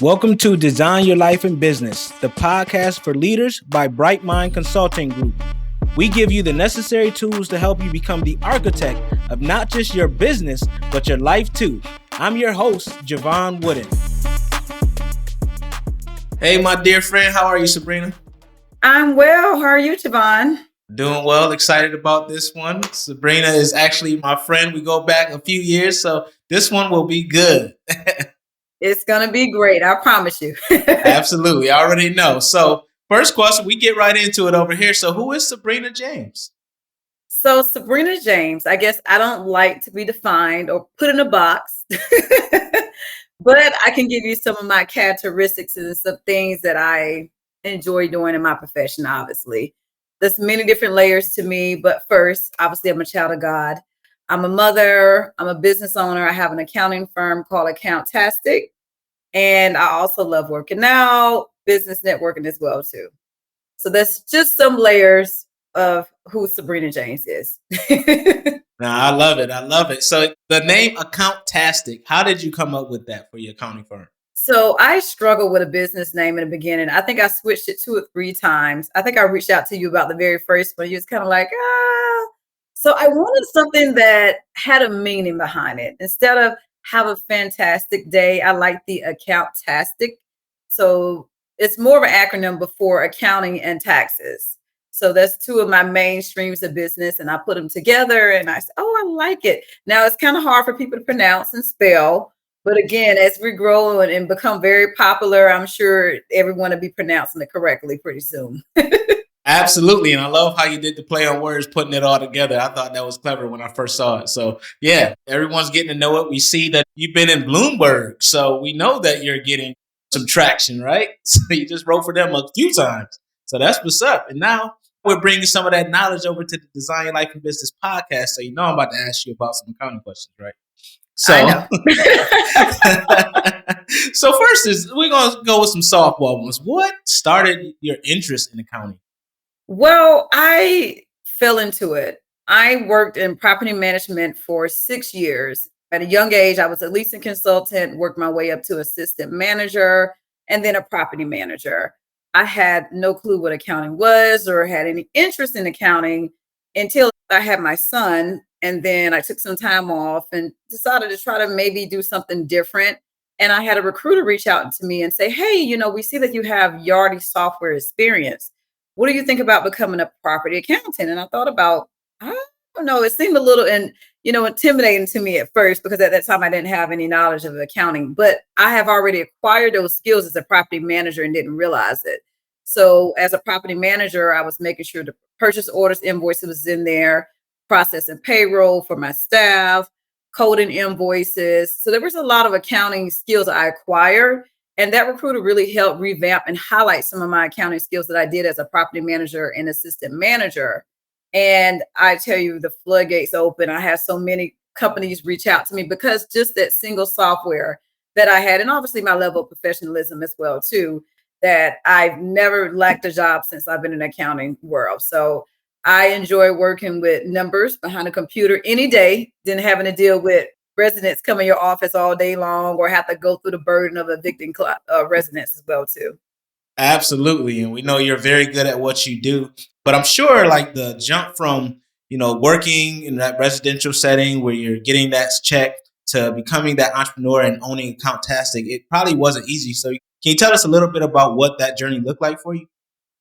Welcome to Design Your Life in Business, the podcast for leaders by Bright Mind Consulting Group. We give you the necessary tools to help you become the architect of not just your business, but your life too. I'm your host, Jevon Wooden. Hey, my dear friend, how are you, Sabrina? I'm well. How are you, Jevon? Doing well. Excited about this one. Sabrina is actually my friend. We go back a few years, so this one will be good. It's going to be great. I promise you. Absolutely. I already know. So first question, we get right into it over here. So who is Sabrina James? So Sabrina James, I guess I don't like to be defined or put in a box, but I can give you some of my characteristics and some things that I enjoy doing in my profession, obviously. There's many different layers to me, but first, obviously, I'm a child of God. I'm a mother. I'm a business owner. I have an accounting firm called AccounTAXstic. And I also love working out, business networking as well, too. So that's just some layers of who Sabrina James is. Now, I love it. I love it. So the name AccounTAXstic, how did you come up with that for your accounting firm? So I struggled with a business name in the beginning. I think I switched it 2 or 3 times. I think I reached out to you about the very first one. You was kind of like, ah. So I wanted something that had a meaning behind it. Instead of have a fantastic day, I like the AccounTAXstic. So it's more of an acronym before accounting and taxes. So that's two of my main streams of business, and I put them together and I said, oh, I like it. Now it's kind of hard for people to pronounce and spell. But again, as we grow and become very popular, I'm sure everyone will be pronouncing it correctly pretty soon. Absolutely. And I love how you did the play on words, putting it all together. I thought that was clever when I first saw it. So yeah, everyone's getting to know it. We see that you've been in Bloomberg. So we know that you're getting some traction, right? So you just wrote for them a few times. So that's what's up. And now we're bringing some of that knowledge over to the Design Your Life and Business podcast. So you know I'm about to ask you about some accounting questions, right? I So, know. so first is we're gonna go with some softball ones. What started your interest in accounting? Well, I fell into it. I worked in property management for 6 years. At a young age, I was a leasing consultant, worked my way up to assistant manager, and then a property manager. I had no clue what accounting was or had any interest in accounting until I had my son. And then I took some time off and decided to try to maybe do something different. And I had a recruiter reach out to me and say, hey, we see that you have Yardi software experience. What do you think about becoming a property accountant? And I thought about, I don't know, it seemed a little intimidating to me at first because at that time I didn't have any knowledge of accounting, but I have already acquired those skills as a property manager and didn't realize it. So as a property manager, I was making sure the purchase orders invoices was in there, processing payroll for my staff, coding invoices. So there was a lot of accounting skills I acquired. And that recruiter really helped revamp and highlight some of my accounting skills that I did as a property manager and assistant manager. And I tell you, the floodgates open. I have so many companies reach out to me because just that single software that I had, and obviously my level of professionalism as well, too, that I've never lacked a job since I've been in the accounting world. So I enjoy working with numbers behind a computer any day than having to deal with residents come in your office all day long or have to go through the burden of evicting residents as well, too. Absolutely. And we know you're very good at what you do. But I'm sure like the jump from, working in that residential setting where you're getting that check to becoming that entrepreneur and owning AccounTAXstic, it probably wasn't easy. So can you tell us a little bit about what that journey looked like for you?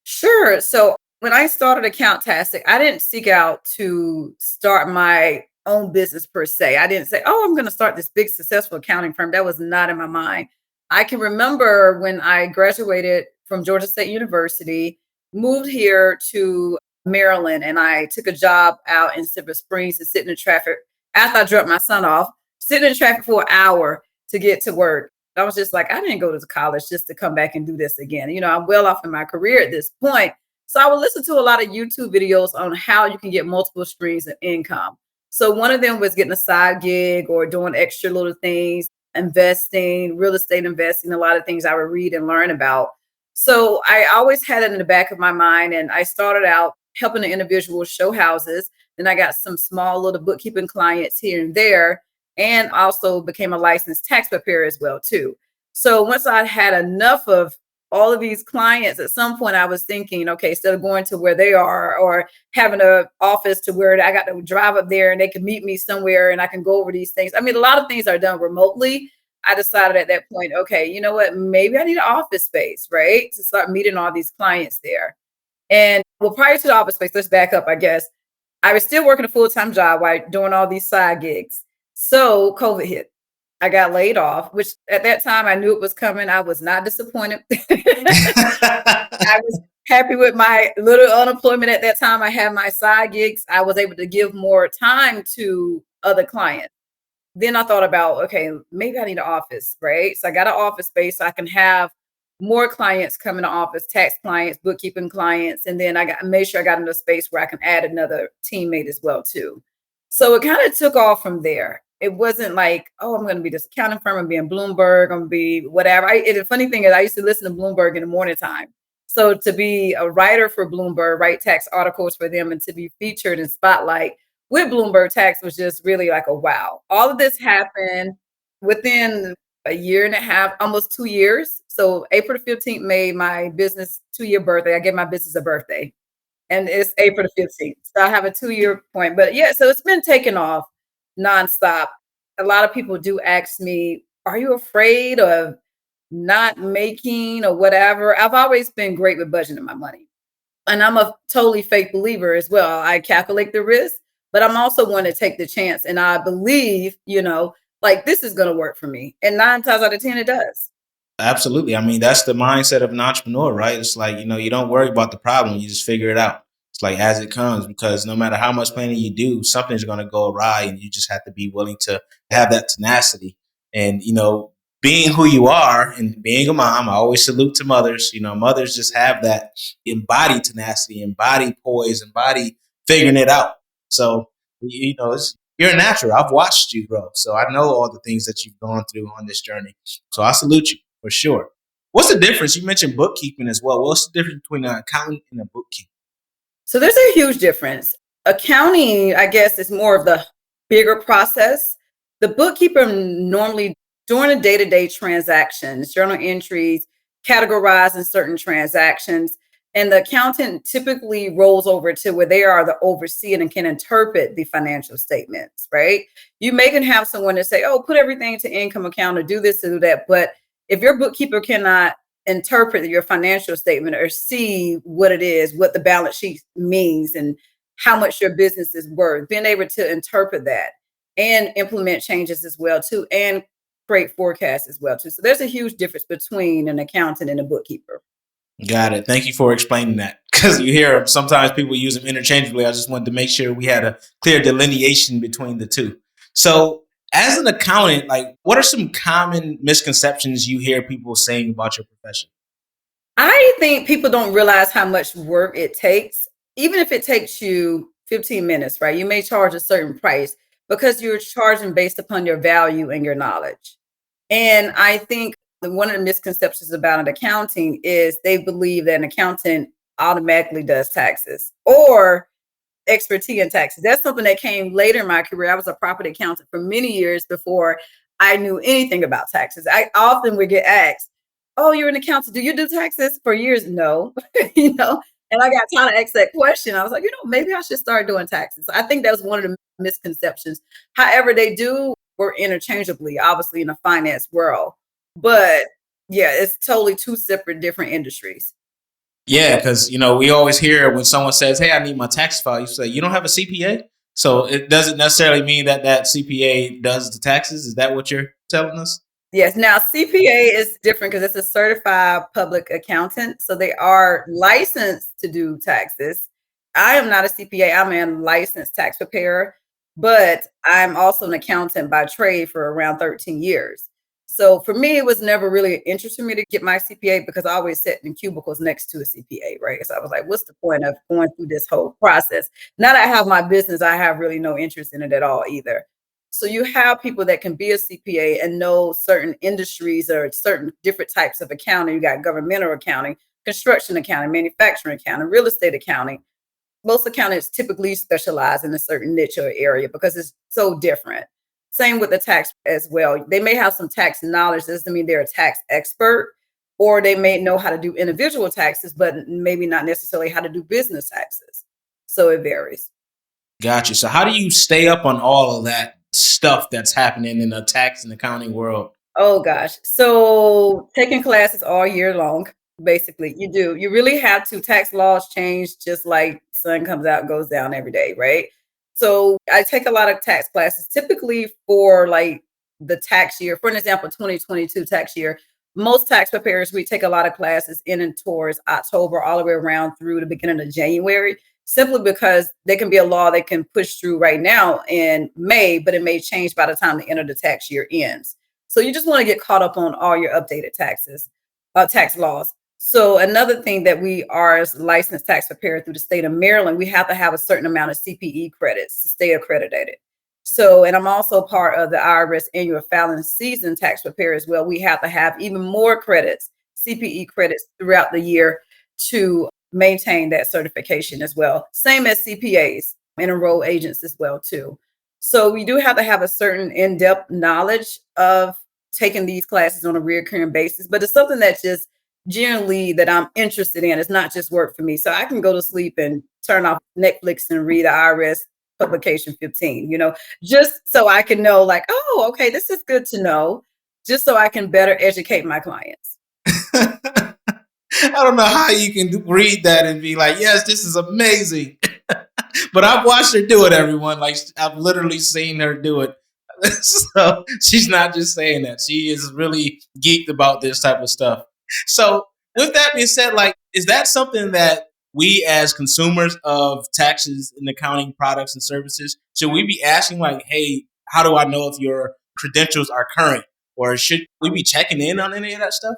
Sure. So when I started AccounTAXstic, I didn't seek out to start my own business per se. I didn't say, oh, I'm going to start this big successful accounting firm. That was not in my mind. I can remember when I graduated from Georgia State University, moved here to Maryland, and I took a job out in Silver Springs and sitting in traffic after I dropped my son off, sitting in traffic for an hour to get to work. I was just like, I didn't go to college just to come back and do this again. I'm well off in my career at this point. So I would listen to a lot of YouTube videos on how you can get multiple streams of income. So one of them was getting a side gig or doing extra little things, investing, real estate investing, a lot of things I would read and learn about. So I always had it in the back of my mind. And I started out helping the individuals show houses. Then I got some small little bookkeeping clients here and there, and also became a licensed tax preparer as well, too. So once I had enough of all of these clients, at some point I was thinking, okay, instead of going to where they are or having a office to where I got to drive up there and they can meet me somewhere and I can go over these things. I mean, a lot of things are done remotely. I decided at that point, okay, you know what? Maybe I need an office space, right? To start meeting all these clients there. And well, prior to the office space, let's back up, I guess. I was still working a full-time job while doing all these side gigs. So COVID hit. I got laid off, which at that time I knew it was coming. I was not disappointed. I was happy with my little unemployment at that time. I had my side gigs. I was able to give more time to other clients. Then I thought about, okay, maybe I need an office, right? So I got an office space so I can have more clients come in the office, tax clients, bookkeeping clients, and then I got made sure I got into a space where I can add another teammate as well too. So it kind of took off from there. It wasn't like, oh, I'm going to be this accounting firm, I'm being Bloomberg, I'm going to be whatever. The funny thing is, I used to listen to Bloomberg in the morning time. So to be a writer for Bloomberg, write tax articles for them, and to be featured in Spotlight with Bloomberg Tax was just really like a wow. All of this happened within a year and a half, almost 2 years. So April the 15th made my business 2 year birthday. I gave my business a birthday and it's April the 15th. So I have a 2 year point. But yeah, so it's been taking off nonstop. A lot of people do ask me, are you afraid of not making or whatever? I've always been great with budgeting my money. And I'm a totally fake believer as well. I calculate the risk, but I'm also one to take the chance. And I believe, like this is going to work for me. And 9 times out of 10, it does. Absolutely. I mean, that's the mindset of an entrepreneur, right? It's like, you don't worry about the problem, you just figure it out. It's like as it comes, because no matter how much planning you do, something's going to go awry, and you just have to be willing to have that tenacity. And, being who you are and being a mom, I always salute to mothers. Mothers just have that embodied tenacity, embodied poise, embodied figuring it out. So, you're a natural. I've watched you grow. So I know all the things that you've gone through on this journey. So I salute you for sure. What's the difference? You mentioned bookkeeping as well. What's the difference between an accountant and a bookkeeper? So there's a huge difference. Accounting, I guess, is more of the bigger process. The bookkeeper normally during the day-to-day transactions, journal entries, categorizing certain transactions, and the accountant typically rolls over to where they are the overseer and can interpret the financial statements, right? You may can have someone to say, oh, put everything to income account or do this or do that. But if your bookkeeper cannot interpret your financial statement or see what it is, what the balance sheet means, and how much your business is worth, being able to interpret that and implement changes as well too, and create forecasts as well too. So there's a huge difference between an accountant and a bookkeeper. Got it. Thank you for explaining that. Because you hear sometimes people use them interchangeably. I just wanted to make sure we had a clear delineation between the two. So, as an accountant, like, what are some common misconceptions you hear people saying about your profession? I think people don't realize how much work it takes. Even if it takes you 15 minutes, right? You may charge a certain price because you're charging based upon your value and your knowledge. And I think one of the misconceptions about an accounting is they believe that an accountant automatically does taxes or expertise in taxes. That's something that came later in my career. I was a property accountant for many years before I knew anything about taxes. I often would get asked, "Oh, you're an accountant. Do you do taxes?" For years, no, you know. And I got tired of asking that question. I was like, maybe I should start doing taxes. I think that was one of the misconceptions. However, they do work interchangeably, obviously in the finance world, but yeah, it's totally two separate, different industries. Yeah, because we always hear when someone says, "Hey, I need my tax file." You say, "You don't have a CPA," so it doesn't necessarily mean that CPA does the taxes. Is that what you're telling us? Yes. Now, CPA is different because it's a certified public accountant. So they are licensed to do taxes. I am not a CPA. I'm a licensed tax preparer, but I'm also an accountant by trade for around 13 years. So for me, it was never really an interest for me to get my CPA because I always sat in cubicles next to a CPA, right? So I was like, what's the point of going through this whole process? Now that I have my business, I have really no interest in it at all either. So you have people that can be a CPA and know certain industries or certain different types of accounting. You got governmental accounting, construction accounting, manufacturing accounting, real estate accounting. Most accountants typically specialize in a certain niche or area because it's so different. Same with the tax as well. They may have some tax knowledge, doesn't mean they're a tax expert, or they may know how to do individual taxes, but maybe not necessarily how to do business taxes. So it varies. Gotcha. So how do you stay up on all of that stuff that's happening in the tax and accounting world? Oh gosh. So taking classes all year long, basically. You do. You really have to. Tax laws change just like sun comes out, goes down every day, right? So I take a lot of tax classes typically for like the tax year. For an example, 2022 tax year. Most tax preparers, we take a lot of classes in and towards October, all the way around through the beginning of January, simply because there can be a law that can push through right now in May, but it may change by the time the end of the tax year ends. So you just want to get caught up on all your updated taxes, tax laws. So another thing that we are as licensed tax preparer through the state of Maryland, we have to have a certain amount of CPE credits to stay accredited. So, and I'm also part of the IRS annual filing season tax preparer as well. We have to have even more credits, CPE credits throughout the year to maintain that certification as well. Same as CPAs and enroll agents as well too. So we do have to have a certain in-depth knowledge of taking these classes on a recurring basis, but it's something that's just generally that I'm interested in. It's not just work for me. So I can go to sleep and turn off Netflix and read IRS publication 15, just so I can know like, oh, okay, this is good to know, just so I can better educate my clients. I don't know how you can read that and be like, yes, this is amazing. But I've watched her do it, everyone. Like, I've literally seen her do it. So she's not just saying that. She is really geeked about this type of stuff. So, with that being said, like, is that something that we as consumers of taxes and accounting products and services, should we be asking, like, hey, how do I know if your credentials are current? Or should we be checking in on any of that stuff?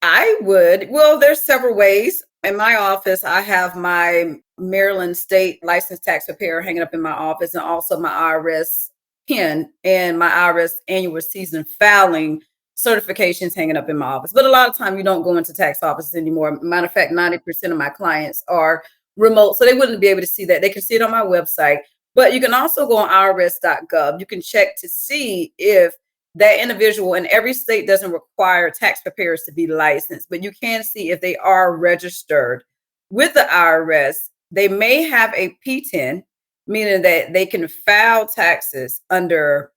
I would. Well, there's several ways. In my office, I have my Maryland State licensed tax preparer hanging up in my office, and also my IRS PIN and my IRS annual season filing certifications hanging up in my office. But a lot of time, you don't go into tax offices anymore. Matter of fact, 90% of my clients are remote, so they wouldn't be able to see that. They can see it on my website, but you can also go on irs.gov. You can check to see if that individual, and every state doesn't require tax preparers to be licensed, but you can see if they are registered with the IRS. They may have a P10, meaning that they can file taxes under,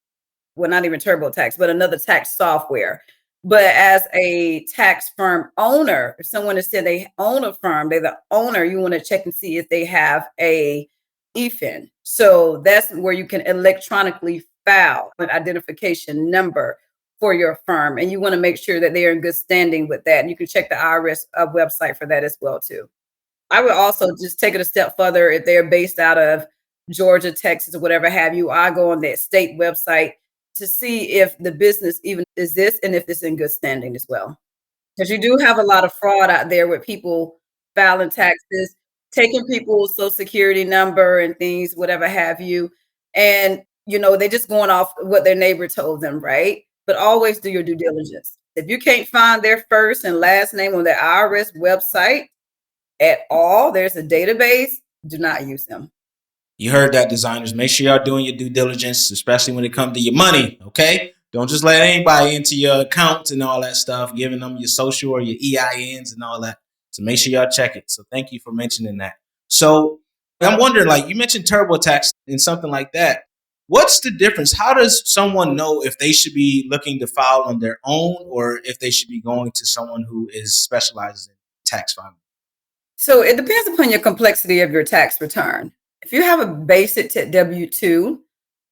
well, not even TurboTax, but another tax software. But as a tax firm owner, if someone has said they own a firm, they're the owner, you want to check and see if they have a EFIN. So that's where you can electronically file an identification number for your firm. And you want to make sure that they are in good standing with that. And you can check the IRS website for that as well too. I would also just take it a step further. If they're based out of Georgia, Texas, or whatever have you, I go on that state website to see if the business even exists and if it's in good standing as well. Because you do have a lot of fraud out there with people filing taxes, taking people's social security number and things, whatever have you. And, they're just going off what their neighbor told them, right? But always do your due diligence. If you can't find their first and last name on their IRS website at all, there's a database, do not use them. You heard that, designers. Make sure y'all doing your due diligence, especially when it comes to your money. Okay, don't just let anybody into your accounts and all that stuff, giving them your social or your EINs and all that. So make sure y'all check it. So thank you for mentioning that. So I'm wondering, like you mentioned TurboTax and something like that. What's the difference? How does someone know if they should be looking to file on their own or if they should be going to someone who is specializes in tax filing? So it depends upon your complexity of your tax return. If you have a basic W-2,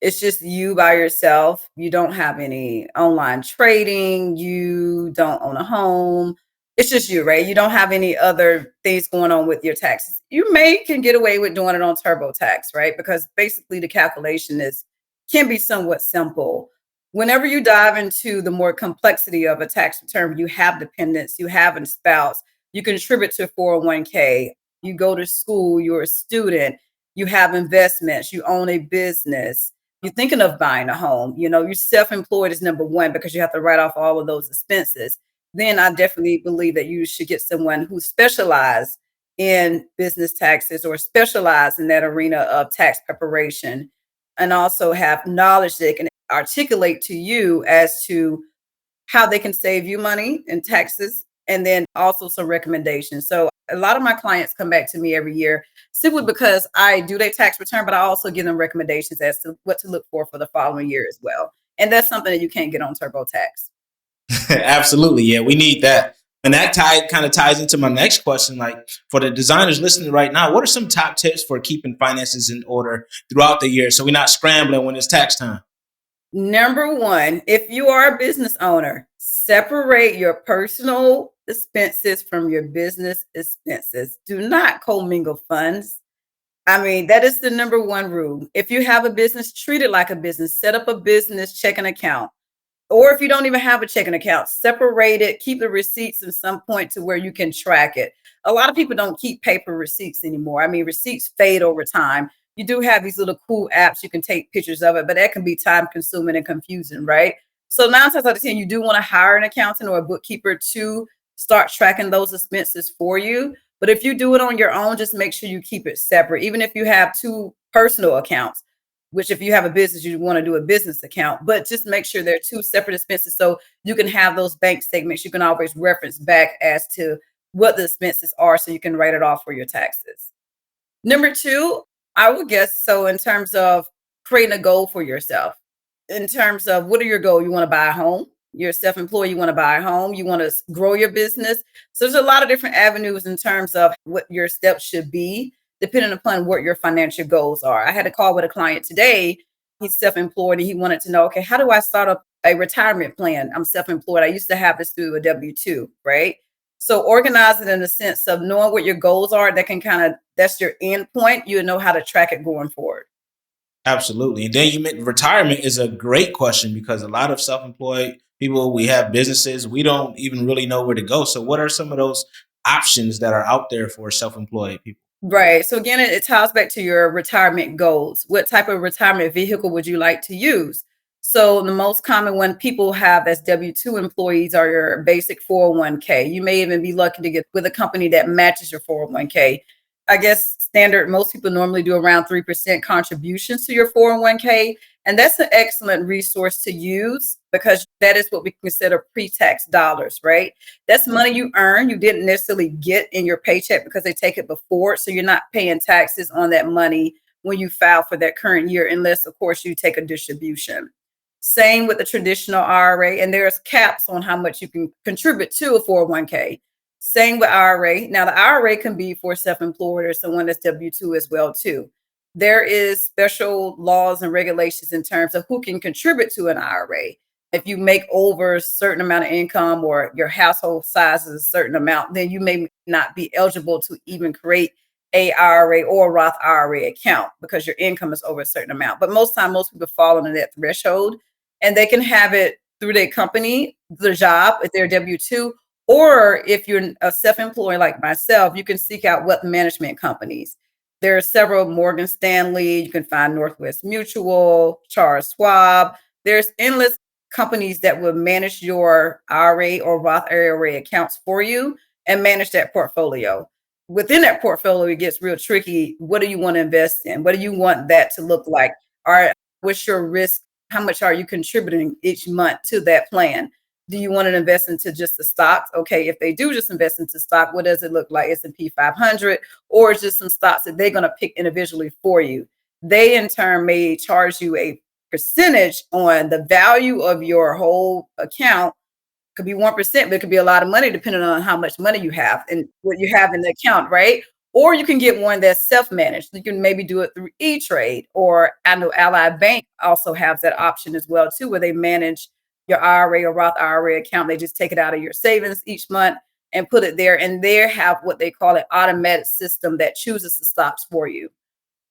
it's just you by yourself. You don't have any online trading. You don't own a home. It's just you, right? You don't have any other things going on with your taxes. You may can get away with doing it on TurboTax, right? Because basically the calculation can be somewhat simple. Whenever you dive into the more complexity of a tax return, you have dependents, you have a spouse, you contribute to 401k, you go to school, you're a student, you have investments, you own a business, you're thinking of buying a home, you're self-employed is number one because you have to write off all of those expenses. Then I definitely believe that you should get someone who specializes in business taxes or specialize in that arena of tax preparation and also have knowledge that can articulate to you as to how they can save you money in taxes, and then also some recommendations. So a lot of my clients come back to me every year simply because I do their tax return, but I also give them recommendations as to what to look for the following year as well. And that's something that you can't get on TurboTax. Absolutely. Yeah, we need that. And that kind of ties into my next question. Like for the designers listening right now, what are some top tips for keeping finances in order throughout the year so we're not scrambling when it's tax time? Number one, if you are a business owner, separate your personal expenses from your business expenses. Do not commingle funds. I mean, that is the number one rule. If you have a business, treat it like a business. Set up a business checking account. Or if you don't even have a checking account, separate it, keep the receipts at some point to where you can track it. A lot of people don't keep paper receipts anymore. I mean, receipts fade over time. You do have these little cool apps you can take pictures of it, but that can be time consuming and confusing, right? So 9 times out of 10, you do want to hire an accountant or a bookkeeper to start tracking those expenses for you. But if you do it on your own, just make sure you keep it separate. Even if you have two personal accounts, which if you have a business, you want to do a business account, but just make sure they're two separate expenses so you can have those bank statements. You can always reference back as to what the expenses are so you can write it off for your taxes. Number two, I would guess so in terms of creating a goal for yourself. In terms of what are your goals? You want to buy a home? You're self-employed, you want to buy a home, you want to grow your business. So there's a lot of different avenues in terms of what your steps should be, depending upon what your financial goals are. I had a call with a client today. He's self-employed and he wanted to know, okay, how do I start up a retirement plan? I'm self-employed. I used to have this through a W-2, right? So organize it in the sense of knowing what your goals are. That can kind of, that's your end point. You know how to track it going forward. Absolutely. And then you meant retirement is a great question because a lot of self-employed people, we have businesses, we don't even really know where to go. So what are some of those options that are out there for self-employed people? Right. So again, it ties back to your retirement goals. What type of retirement vehicle would you like to use? So the most common one people have as W-2 employees are your basic 401k. You may even be lucky to get with a company that matches your 401k. I guess standard, most people normally do around 3% contributions to your 401k. And that's an excellent resource to use because that is what we consider pre-tax dollars, right? That's money you earn. You didn't necessarily get in your paycheck because they take it before. So you're not paying taxes on that money when you file for that current year, unless, of course, you take a distribution. Same with the traditional IRA, and there's caps on how much you can contribute to a 401k. Same with IRA. Now, the IRA can be for self-employed or someone that's W-2 as well, too. There is special laws and regulations in terms of who can contribute to an IRA. If you make over a certain amount of income or your household size is a certain amount, then you may not be eligible to even create a IRA or a Roth IRA account because your income is over a certain amount. But most time, most people fall under that threshold and they can have it through their company, their job, if they're W-2, or if you're a self-employed like myself, you can seek out wealth management companies. There are several Morgan Stanley, you can find Northwest Mutual, Charles Schwab. There's endless companies that will manage your IRA or Roth IRA accounts for you and manage that portfolio. Within that portfolio, it gets real tricky. What do you want to invest in? What do you want that to look like? All right, what's your risk? How much are you contributing each month to that plan? Do you want to invest into just the stocks? Okay, if they do just invest into stock, what does it look like? S&P 500 or just some stocks that they're going to pick individually for you? They in turn may charge you a percentage on the value of your whole account. Could be 1%, but it could be a lot of money depending on how much money you have and what you have in the account, right? Or you can get one that's self-managed. You can maybe do it through E-Trade, or I know Ally Bank also has that option as well too, where they manage your IRA or Roth IRA account. They just take it out of your savings each month and put it there, and they have what they call an automatic system that chooses the stocks for you.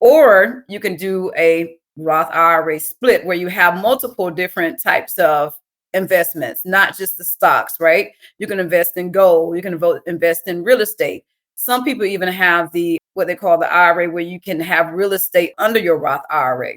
Or you can do a Roth IRA split where you have multiple different types of investments, not just the stocks, right? You can invest in gold, you can invest in real estate. Some people even have the what they call the IRA where you can have real estate under your Roth IRA.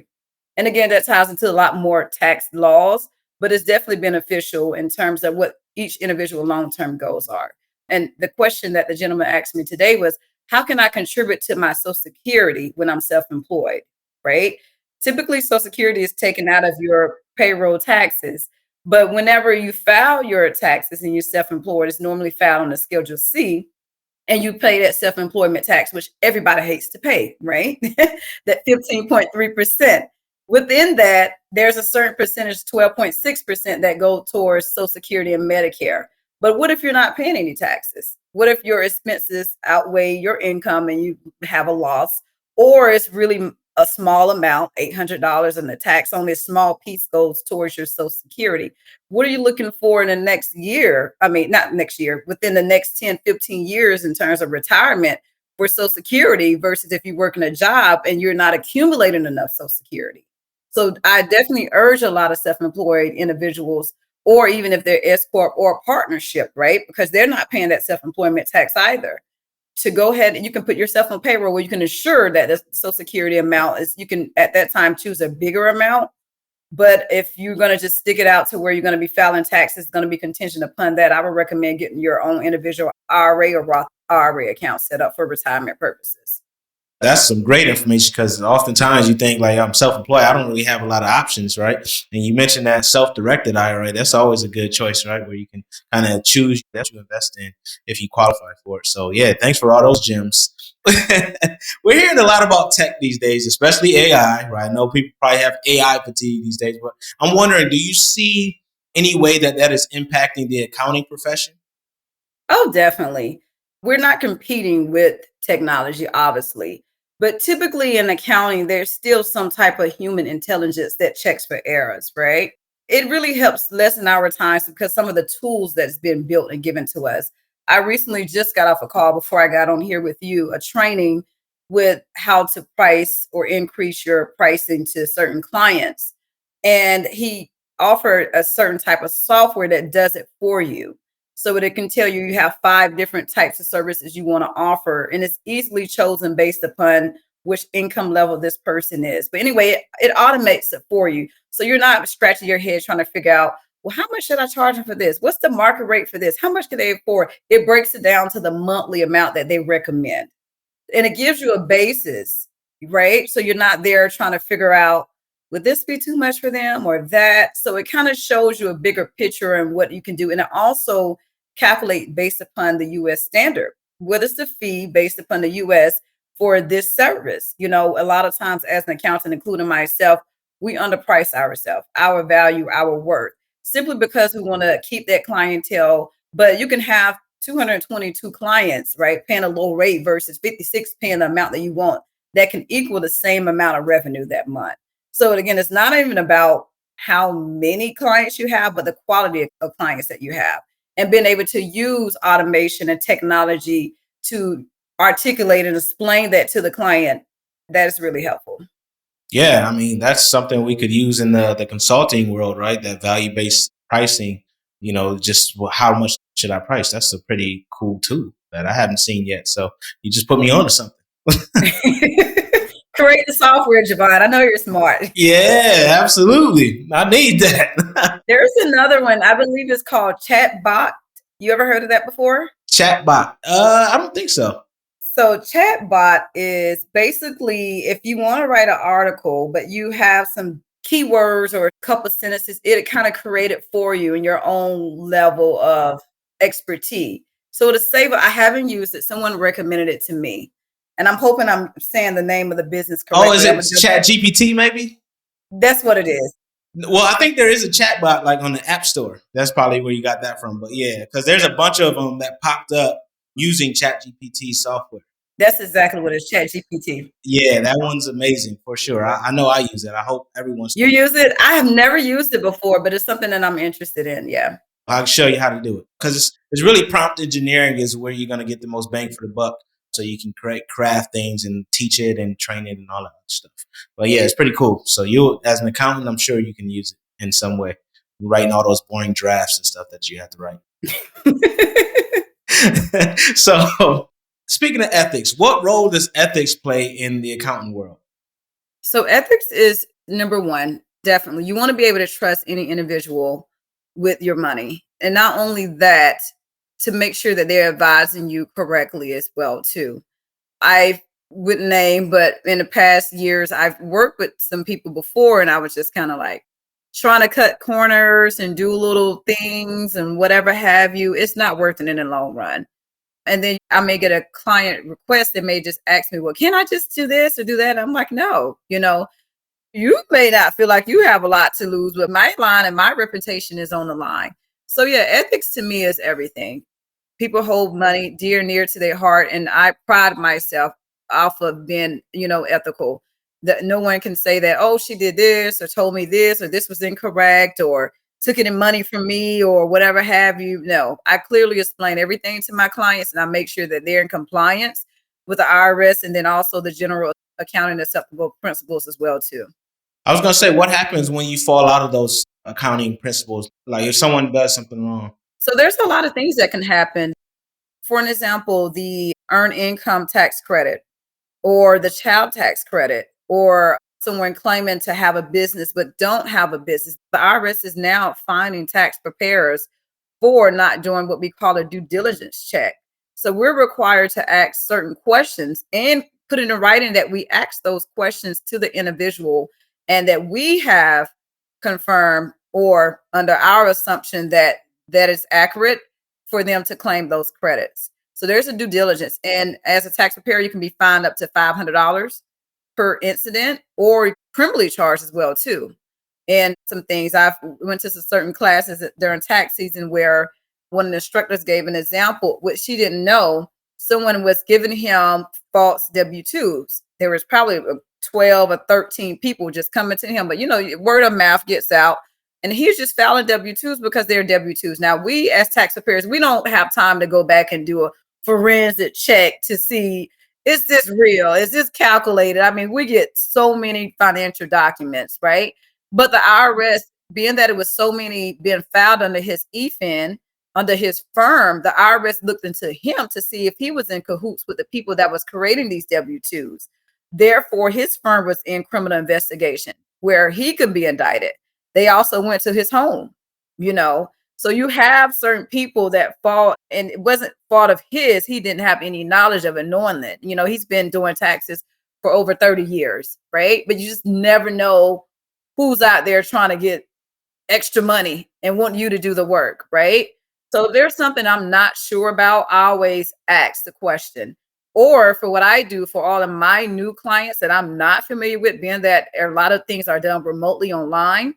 And again, that ties into a lot more tax laws, but it's definitely beneficial in terms of what each individual long-term goals are. And the question that the gentleman asked me today was, how can I contribute to my Social Security when I'm self-employed, right? Typically, Social Security is taken out of your payroll taxes. But whenever you file your taxes and you're self-employed, it's normally filed on a Schedule C, and you pay that self-employment tax, which everybody hates to pay, right? That 15.3%. Within that, there's a certain percentage, 12.6%, that go towards Social Security and Medicare. But what if you're not paying any taxes? What if your expenses outweigh your income and you have a loss? Or it's really a small amount, $800, and the tax only a small piece goes towards your Social Security. What are you looking for in the next year? I mean, not next year, within the next 10, 15 years in terms of retirement for Social Security versus if you work in a job and you're not accumulating enough Social Security. So I definitely urge a lot of self-employed individuals, or even if they're S corp or a partnership, right? Because they're not paying that self-employment tax either. To go ahead and you can put yourself on payroll where you can ensure that the Social Security amount is, you can at that time choose a bigger amount. But if you're going to just stick it out to where you're going to be filing taxes, it's going to be contingent upon that. I would recommend getting your own individual IRA or Roth IRA account set up for retirement purposes. That's some great information because oftentimes you think like I'm self-employed, I don't really have a lot of options, right? And you mentioned that self-directed IRA. That's always a good choice, right? Where you can kind of choose that you invest in if you qualify for it. So yeah, thanks for all those gems. We're hearing a lot about tech these days, especially AI, right? I know people probably have AI fatigue these days, but I'm wondering, do you see any way that that is impacting the accounting profession? Oh, definitely. We're not competing with technology, obviously, but typically in accounting, there's still some type of human intelligence that checks for errors, right? It really helps lessen our times because some of the tools that's been built and given to us. I recently just got off a call before I got on here with you, a training with how to price or increase your pricing to certain clients. And he offered a certain type of software that does it for you, so that it can tell you you have 5 different types of services you want to offer, and it's easily chosen based upon which income level this person is. But anyway, it automates it for you, so you're not scratching your head trying to figure out, well, how much should I charge them for this? What's the market rate for this? How much can they afford? It breaks it down to the monthly amount that they recommend, and it gives you a basis, right? So you're not there trying to figure out, would this be too much for them or that? So it kind of shows you a bigger picture and what you can do. And it also calculate based upon the US standard. What is the fee based upon the US for this service? You know, a lot of times as an accountant, including myself, we underprice ourselves, our value, our worth, simply because we want to keep that clientele. But you can have 222 clients, right, paying a low rate versus 56 paying the amount that you want, that can equal the same amount of revenue that month. So again, it's not even about how many clients you have, but the quality of clients that you have, and being able to use automation and technology to articulate and explain that to the client. That is really helpful. Yeah, I mean, that's something we could use in the consulting world, right? That value based pricing, just how much should I price? That's a pretty cool tool that I haven't seen yet. So you just put me on to something. Create the software, Jevon. I know you're smart. Yeah, absolutely. I need that. There's another one, I believe it's called Chatbot. You ever heard of that before? Chatbot. I don't think so. So chatbot is basically if you want to write an article, but you have some keywords or a couple sentences, it kind of create it for you in your own level of expertise. So to save it, I haven't used it. Someone recommended it to me. And I'm hoping I'm saying the name of the business Oh, is correctly. it Chat GPT maybe? That's what it is. Well, I think there is a chatbot like on the App Store. That's probably where you got that from. But yeah, because there's a bunch of them that popped up using ChatGPT software. That's exactly what it is, Chat GPT. Yeah, that one's amazing for sure. I know I use it. I hope everyone's. You use it? I have never used it before, but it's something that I'm interested in. Yeah. I'll show you how to do it because it's really prompt engineering is where you're going to get the most bang for the buck. So you can craft things and teach it and train it and all that stuff. But yeah, it's pretty cool. So you, as an accountant, I'm sure you can use it in some way, writing all those boring drafts and stuff that you have to write. So speaking of ethics, what role does ethics play in the accounting world? So ethics is number one, definitely. You want to be able to trust any individual with your money. And not only that, to make sure that they're advising you correctly as well, too. I wouldn't name, but in the past years, I've worked with some people before, and I was just kind of like, trying to cut corners and do little things and whatever have you, it's not worth it in the long run. And then I may get a client request that may just ask me, well, can I just do this or do that? I'm like, no, you may not feel like you have a lot to lose, but my line and my reputation is on the line. So yeah, ethics to me is everything. People hold money dear near to their heart, and I pride myself off of being, ethical. That no one can say that, oh, she did this or told me this or this was incorrect or took any money from me or whatever have you. No, I clearly explain everything to my clients and I make sure that they're in compliance with the IRS and then also the general accounting acceptable principles as well too. I was gonna say, what happens when you fall out of those accounting principles? Like if someone does something wrong. So there's a lot of things that can happen. For an example, the earned income tax credit or the child tax credit or someone claiming to have a business but don't have a business. The IRS is now finding tax preparers for not doing what we call a due diligence check. So we're required to ask certain questions and put in writing that we ask those questions to the individual and that we have confirmed or under our assumption that that is accurate for them to claim those credits. So there's a due diligence. And as a tax preparer, you can be fined up to $500 per incident or criminally charged as well too. And some things I've went to some certain classes during tax season where one of the instructors gave an example, which she didn't know. Someone was giving him false W-2s. There was probably 12 or 13 people just coming to him, but word of mouth gets out. And he's just filing W-2s because they're W-2s. Now, we as tax preparers, we don't have time to go back and do a forensic check to see, is this real? Is this calculated? I mean, we get so many financial documents, right? But the IRS, being that it was so many being filed under his EFIN, under his firm, the IRS looked into him to see if he was in cahoots with the people that was creating these W-2s. Therefore, his firm was in criminal investigation where he could be indicted. They also went to his home, you know. So you have certain people that fall, and it wasn't fault of his. He didn't have any knowledge of it, knowing that, he's been doing taxes for over 30 years, right? But you just never know who's out there trying to get extra money and want you to do the work, right? So if there's something I'm not sure about, I always ask the question. Or for what I do for all of my new clients that I'm not familiar with, being that a lot of things are done remotely online,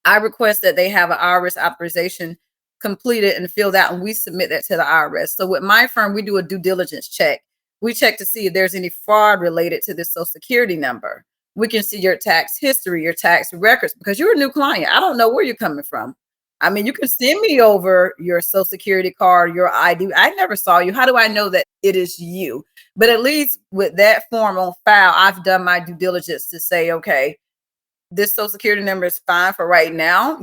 I request that they have an IRS authorization completed and filled out, and we submit that to the IRS. So with my firm, we do a due diligence check. We check to see if there's any fraud related to the Social Security number. We can see your tax history, your tax records, because you're a new client. I don't know where you're coming from. I mean, you can send me over your Social Security card, your ID. I never saw you. How do I know that it is you? But at least with that form on file, I've done my due diligence to say, okay, this Social Security number is fine for right now.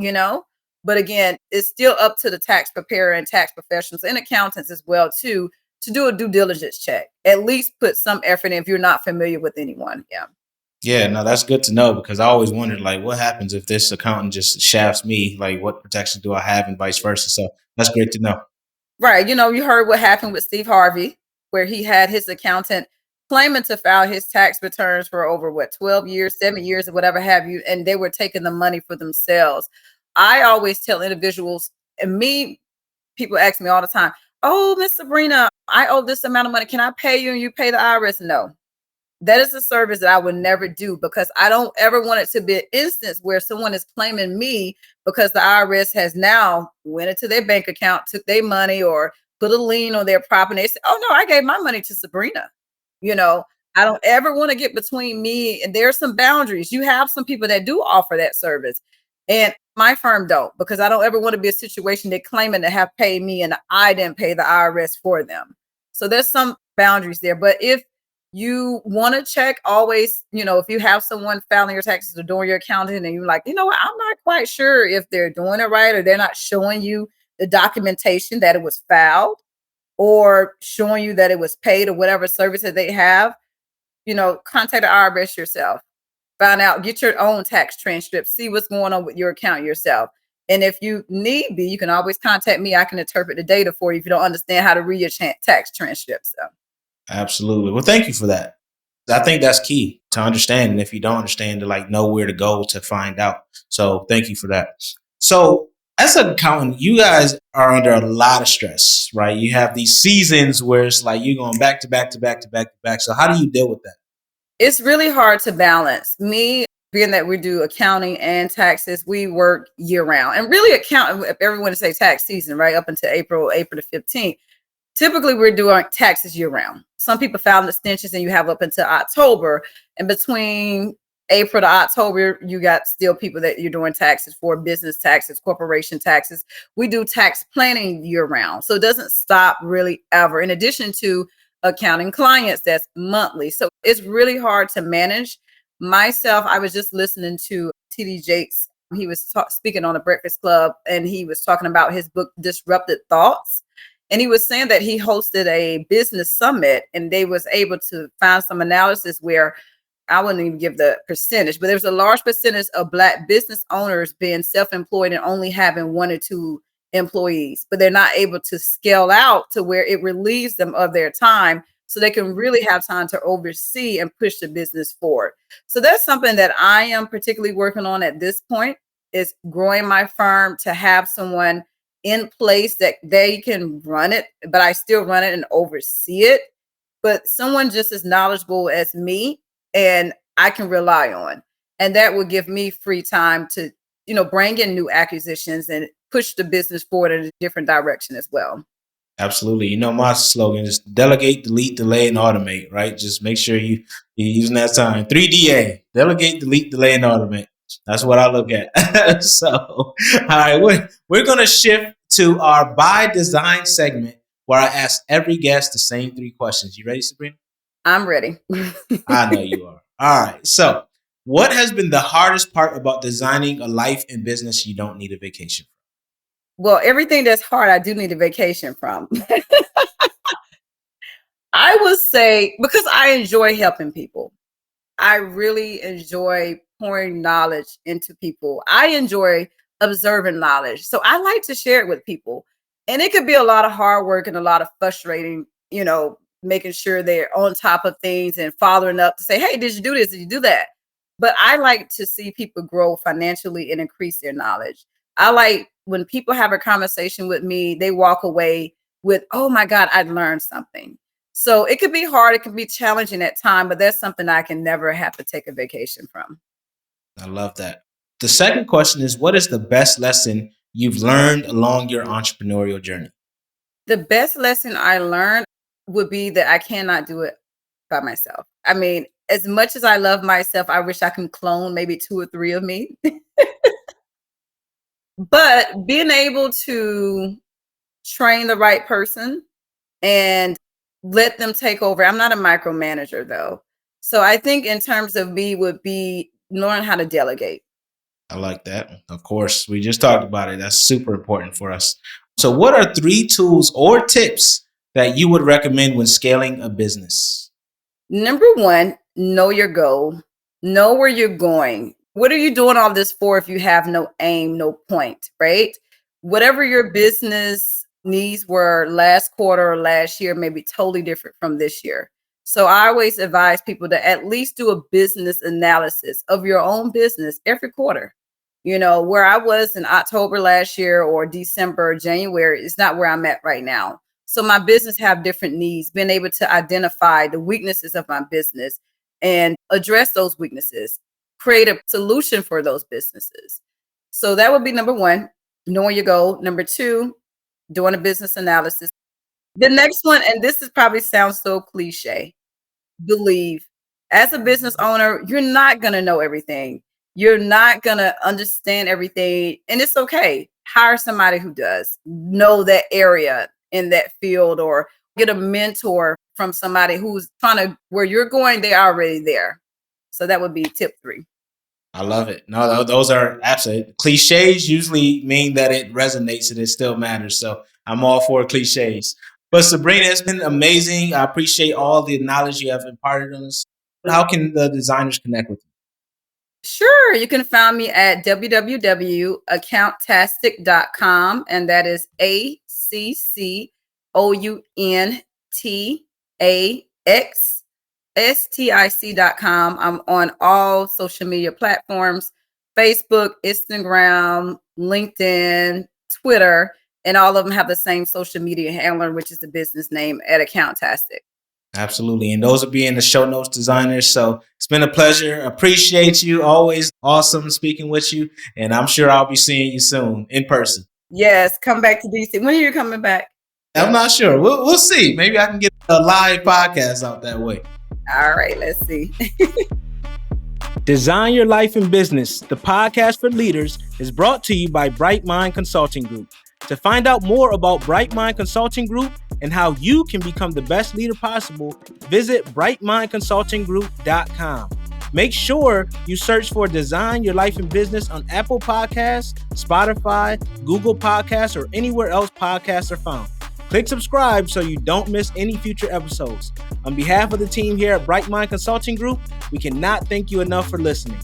But again, it's still up to the tax preparer and tax professionals and accountants as well too to do a due diligence check. At least put some effort in if you're not familiar with anyone. Yeah. Yeah, no, that's good to know because I always wondered, like, what happens if this accountant just shafts me? Like, what protection do I have, and vice versa? So that's great to know. Right. You heard what happened with Steve Harvey, where he had his accountant claiming to file his tax returns for over 12 years, 7 years, or whatever have you, and they were taking the money for themselves. I always tell individuals, and people ask me all the time, oh, Miss Sabrina, I owe this amount of money. Can I pay you and you pay the IRS? No. That is a service that I would never do because I don't ever want it to be an instance where someone is claiming me because the IRS has now went into their bank account, took their money or put a lien on their property. They say, oh no, I gave my money to Sabrina. You know, I don't ever want to get between me and there are some boundaries. You have some people that do offer that service. And my firm don't because I don't ever want to be a situation they're claiming to have paid me and I didn't pay the IRS for them. So there's some boundaries there. But if you want to check always, if you have someone filing your taxes or doing your accounting and you're like, you know what, I'm not quite sure if they're doing it right or they're not showing you the documentation that it was filed or showing you that it was paid or whatever service that they have, contact the IRS yourself. Find out, get your own tax transcript, see what's going on with your account yourself. And if you need be, you can always contact me. I can interpret the data for you if you don't understand how to read your tax transcript. So. Absolutely. Well, thank you for that. I think that's key. to understand. And if you don't understand, to like know where to go to find out. So thank you for that. So as an accountant, you guys are under a lot of stress, right? You have these seasons where it's like you're going back to back to back to back to back. So how do you deal with that? It's really hard to balance. Me, being that we do accounting and taxes, we work year round. And really account if everyone say tax season, right? Up until April the 15th. Typically, we're doing taxes year round. Some people file extensions and you have up until October. And between April to October, you got still people that you're doing taxes for, business taxes, corporation taxes. We do tax planning year round. So it doesn't stop really ever. In addition to accounting clients, that's monthly. So it's really hard to manage. Myself, I was just listening to TD Jakes. He was speaking on the Breakfast Club and he was talking about his book, Disrupted Thoughts, and he was saying that he hosted a business summit and they was able to find some analysis where I wouldn't even give the percentage, but there's a large percentage of Black business owners being self-employed and only having 1 or 2 employees, but they're not able to scale out to where it relieves them of their time so they can really have time to oversee and push the business forward. So that's something that I am particularly working on at this point, is growing my firm to have someone in place that they can run it, but I still run it and oversee it. But someone just as knowledgeable as me and I can rely on. And that will give me free time to, bring in new acquisitions and push the business forward in a different direction as well. Absolutely. You know, my slogan is delegate, delete, delay, and automate, right? Just make sure you're using that time. 3DA, delegate, delete, delay, and automate. That's what I look at. So, all right, we're going to shift to our by design segment where I ask every guest the same 3 questions. You ready, Sabrina? I'm ready. I know you are. All right. So, what has been the hardest part about designing a life and business you don't need a vacation Well, everything that's hard, I do need a vacation from. I would say because I enjoy helping people. I really enjoy pouring knowledge into people. I enjoy observing knowledge. So I like to share it with people. And it could be a lot of hard work and a lot of frustrating, making sure they're on top of things and following up to say, hey, did you do this? Did you do that? But I like to see people grow financially and increase their knowledge. I like when people have a conversation with me, they walk away with, oh my God, I learned something. So it could be hard, it can be challenging at time, but that's something I can never have to take a vacation from. from? I love that. The second question is, what is the best lesson you've learned along your entrepreneurial journey? The best lesson I learned would be that I cannot do it by myself. I mean, as much as I love myself, I wish I can clone maybe 2 or 3 of me. But being able to train the right person and let them take over. I'm not a micromanager though. So I think in terms of me would be knowing how to delegate. I like that. Of course, we just talked about it. That's super important for us. So, what are 3 tools or tips that you would recommend when scaling a business? Number one, know your goal. Know where you're going. What are you doing all this for if you have no aim, no point, right? Whatever your business needs were last quarter or last year may be totally different from this year. So I always advise people to at least do a business analysis of your own business every quarter. Where I was in October last year or December, January is not where I'm at right now. So my business have different needs, being able to identify the weaknesses of my business and address those weaknesses, create a solution for those businesses. So that would be number one, knowing your goal. Number two, doing a business analysis. The next one, and this is probably sounds so cliche, believe. As a business owner, you're not going to know everything. You're not going to understand everything. And it's okay. Hire somebody who does know that area in that field, or get a mentor from somebody who's trying to, where you're going, they're already there. So that would be tip 3. I love it. No, those are absolute cliches. Usually mean that it resonates and it still matters. So I'm all for cliches. But Sabrina, it's been amazing. I appreciate all the knowledge you have imparted on us. How can the designers connect with you? Sure. You can find me at www.AccounTAXstic.com. And that is AccounTAX. AccounTAXstic.com. I'm on all social media platforms, Facebook, Instagram, LinkedIn, Twitter, and all of them have the same social media handler, which is the business name at AccounTAXstic. Absolutely. And those will be in the show notes, designers. So it's been a pleasure. Appreciate you. Always awesome speaking with you. And I'm sure I'll be seeing you soon in person. Yes, come back to DC. When are you coming back? I'm not sure. We'll see. Maybe I can get a live podcast out that way. All right, let's see. Design Your Life in Business, the podcast for leaders, is brought to you by Bright Mind Consulting Group. To find out more about Bright Mind Consulting Group and how you can become the best leader possible, visit brightmindconsultinggroup.com. Make sure you search for Design Your Life in Business on Apple Podcasts, Spotify, Google Podcasts, or anywhere else podcasts are found. Click subscribe so you don't miss any future episodes. On behalf of the team here at Bright Mind Consulting Group, we cannot thank you enough for listening.